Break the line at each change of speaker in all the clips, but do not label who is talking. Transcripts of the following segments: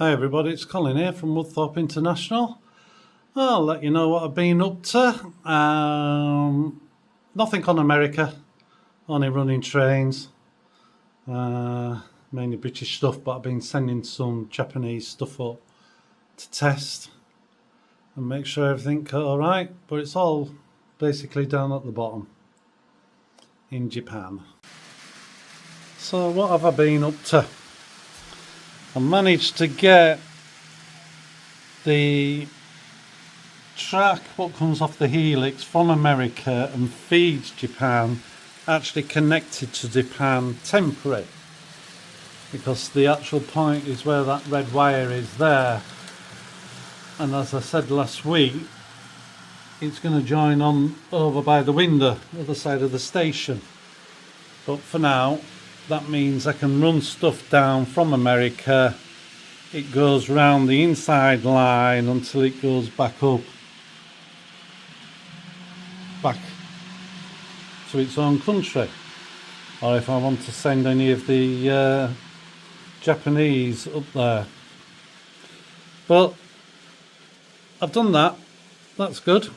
Hi everybody, it's Colin here from Woodthorpe International. I'll let you know what I've been up to. Nothing on America, only running trains. Mainly British stuff, but I've been sending some Japanese stuff up to test and make sure everything's alright, but it's all basically down at the bottom in Japan. So what have I been up to? I managed to get the track, what comes off the helix from America and feeds Japan, actually connected to Japan temporary, because the actual point is where that red wire is there, and as I said last week, it's going to join on over by the window, the other side of the station. But for now, that means I can run stuff down from America. It goes round the inside line until it goes back to its own country. Or if I want to send any of the Japanese up there. But I've done that. That's good.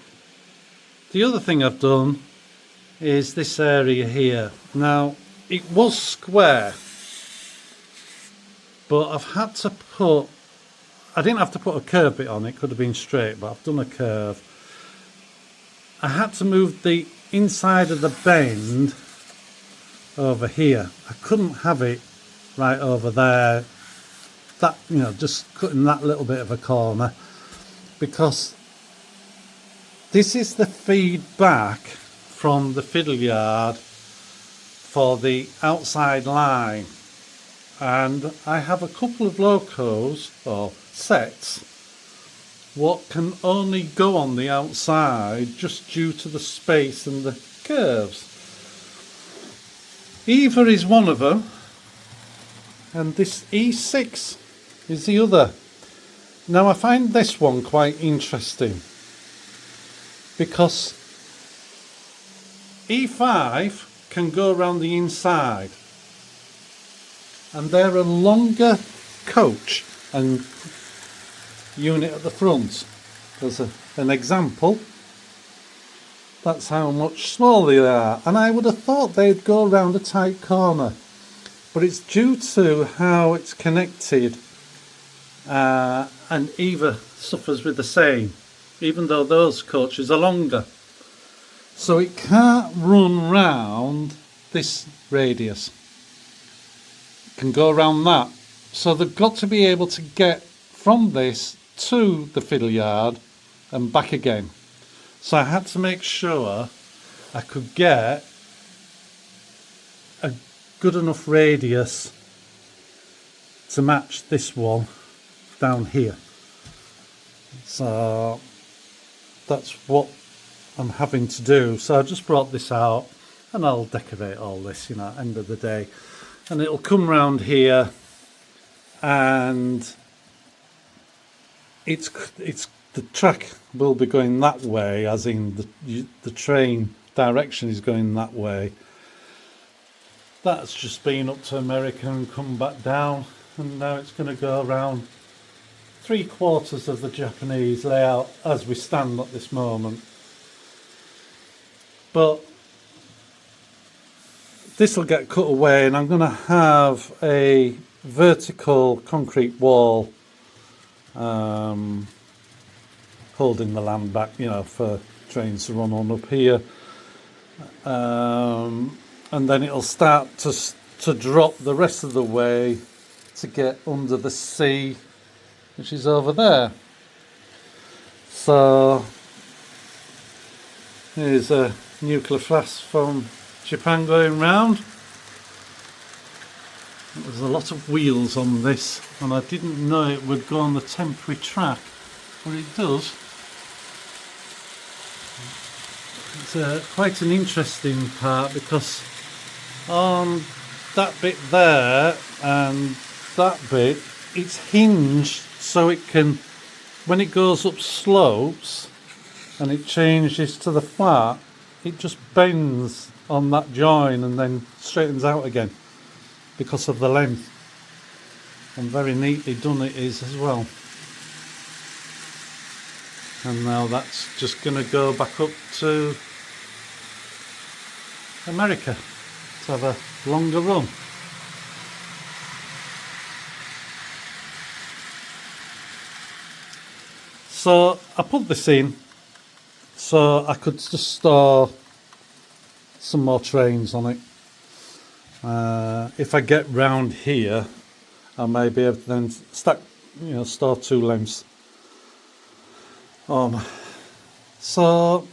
The other thing I've done is this area here. Now, it was square, but I've had to put, I didn't have to put a curve bit on, it could have been straight, but I've done a curve. I had to move the inside of the bend over here. I couldn't have it right over there, that, you know, just cutting that little bit of a corner, because this is the feedback from the fiddle yard for the outside line, and I have a couple of locos or sets what can only go on the outside just due to the space and the curves. Eva is one of them, and this E6 is the other. Now I find this one quite interesting because E5 can go around the inside, and they're a longer coach and unit at the front. There's an example. That's how much smaller they are, and I would have thought they'd go around a tight corner, but it's due to how it's connected, and Eva suffers with the same, even though those coaches are longer. So it can't run round this radius. It can go around that. So they've got to be able to get from this to the fiddle yard and back again. So I had to make sure I could get a good enough radius to match this one down here. So that's what I'm having to do. So I just brought this out and I'll decorate all this, you know, at the end of the day, and it'll come round here, and it's the track will be going that way, as in the train direction is going that way. That's just been up to America and come back down, and now it's going to go around 3/4 of the Japanese layout as we stand at this moment. But this will get cut away, and I'm going to have a vertical concrete wall holding the land back, you know, for trains to run on up here, and then it'll start to drop the rest of the way to get under the sea, which is over there. So here's a nuclear flask from Japan going round. There's a lot of wheels on this, and I didn't know it would go on the temporary track, but it does. It's quite an interesting part, because on that bit there and that bit, it's hinged so it can, when it goes up slopes and it changes to the flat, it just bends on that join and then straightens out again because of the length. and very neatly done it is as well. And now that's just going to go back up to America to have a longer run. So I put this in so I could just store some more trains on it. If I get round here, I may be able to then stack, store 2 lengths on. So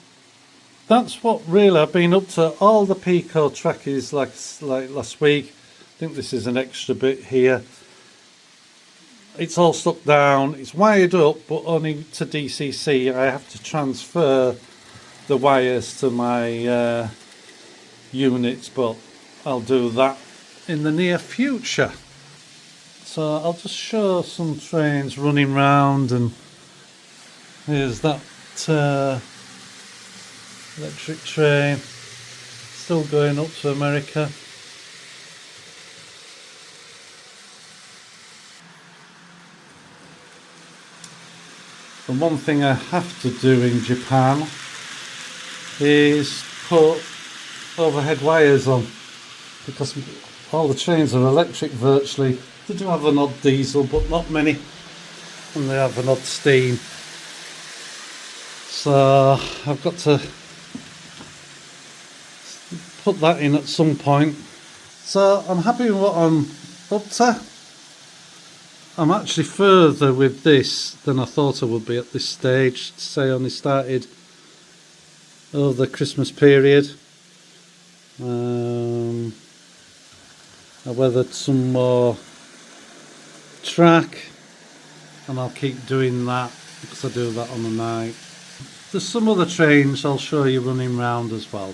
that's what really I've been up to. All the Pico track is like last week. I think this is an extra bit here. It's all stuck down. It's wired up, but only to DCC. I have to transfer the wires to my units, but I'll do that in the near future. So I'll just show some trains running round, and here's that electric train still going up to America. And one thing I have to do in Japan is put overhead wires on, because all the trains are electric virtually. They do have an odd diesel, but not many, and they have an odd steam. So I've got to put that in at some point. So I'm happy with what I'm up to. I'm actually further with this than I thought I would be at this stage. Say I only started over the Christmas period. I weathered some more track, and I'll keep doing that because I do that on the night. There's some other trains I'll show you running round as well.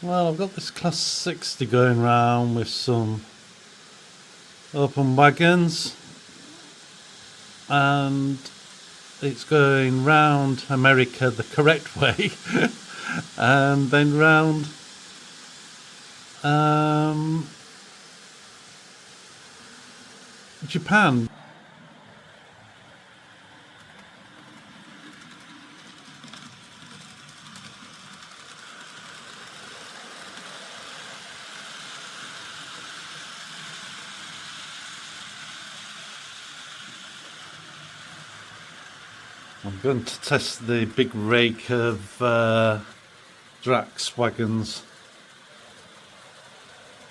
Well, I've got this Class 60 going round with some open wagons, and it's going round America the correct way and then round Japan. I'm going to test the big rake of Drax wagons,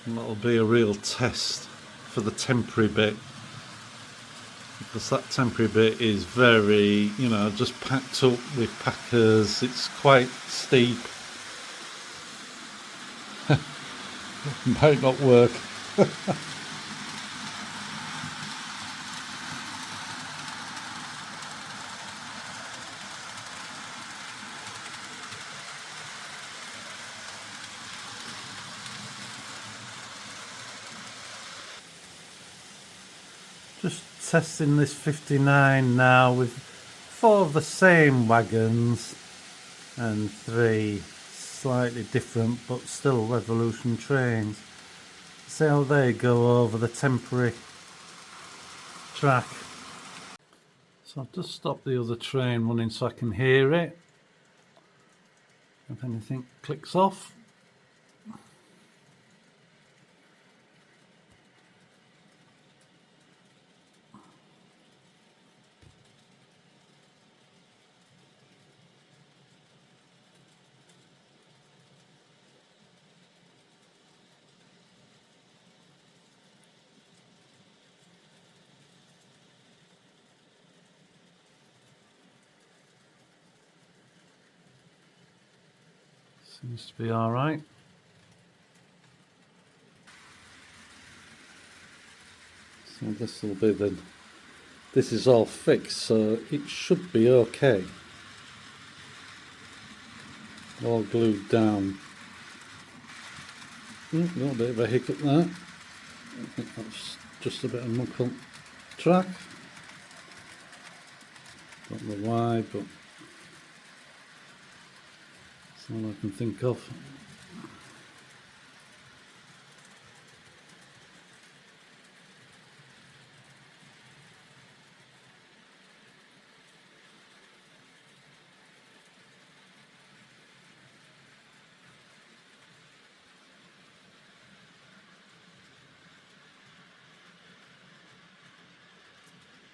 and that'll be a real test for the temporary bit, because that temporary bit is very, just packed up with packers. It's quite steep. Might not work. Just testing this 59 now with 4 of the same wagons and 3 slightly different but still Revolution trains. See how they go over the temporary track. So I've just stopped the other train running so I can hear it if anything clicks off. Seems to be alright. So this will be this is all fixed, so it should be okay. All glued down. A little bit of a hiccup there. I think that's just a bit of muck on track. Don't know why, but that's all I can think of.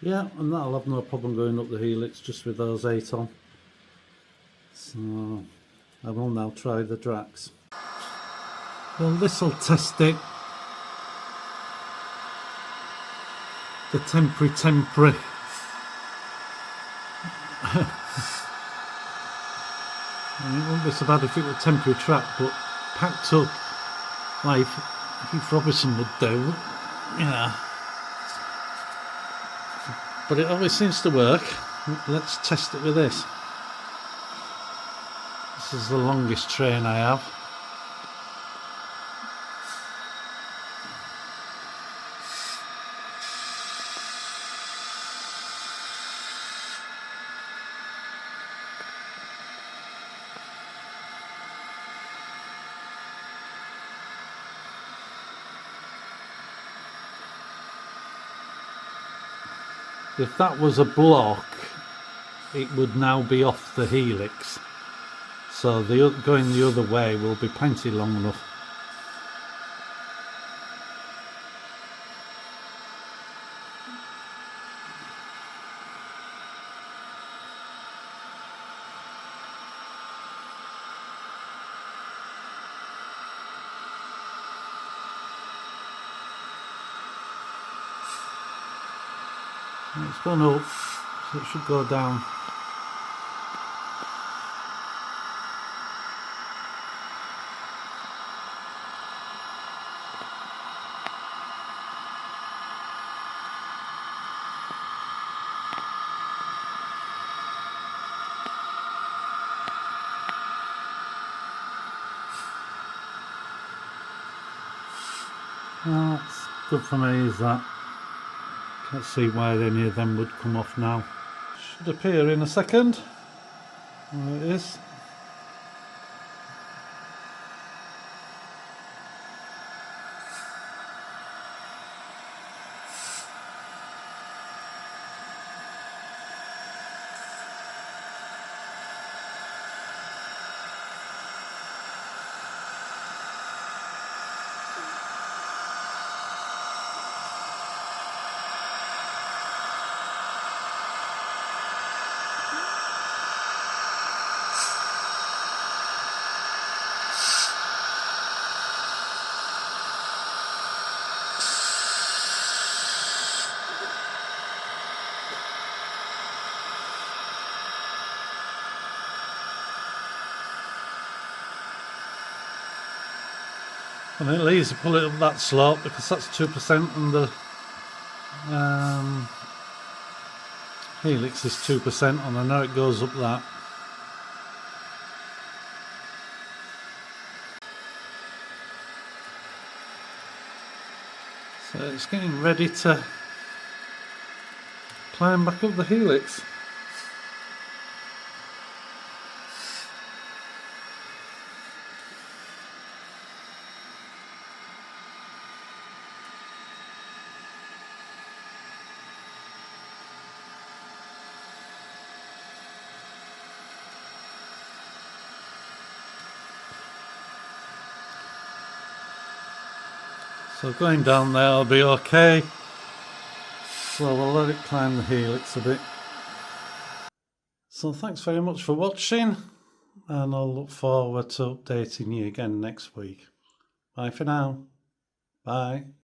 Yeah, and that'll have no problem going up the helix just with those 8 on. So I will now try the Drax. Well, this will test it. The temporary. And it wouldn't be so bad if it were temporary track, but packed up like Keith Robinson would do, yeah. But it always seems to work. Let's test it with this. This is the longest train I have. If that was a block, it would now be off the helix. So going the other way will be plenty long enough. It's gone up, so it should go down. Well, that's good for me, is that? Can't see why any of them would come off now. Should appear in a second. There it is. And it leaves to pull it up that slope because that's 2% and the helix is 2%, and I know it goes up that. So it's getting ready to climb back up the helix. So going down there will be okay. So we'll let it climb the helix a bit. So thanks very much for watching, and I'll look forward to updating you again next week. Bye for now. Bye.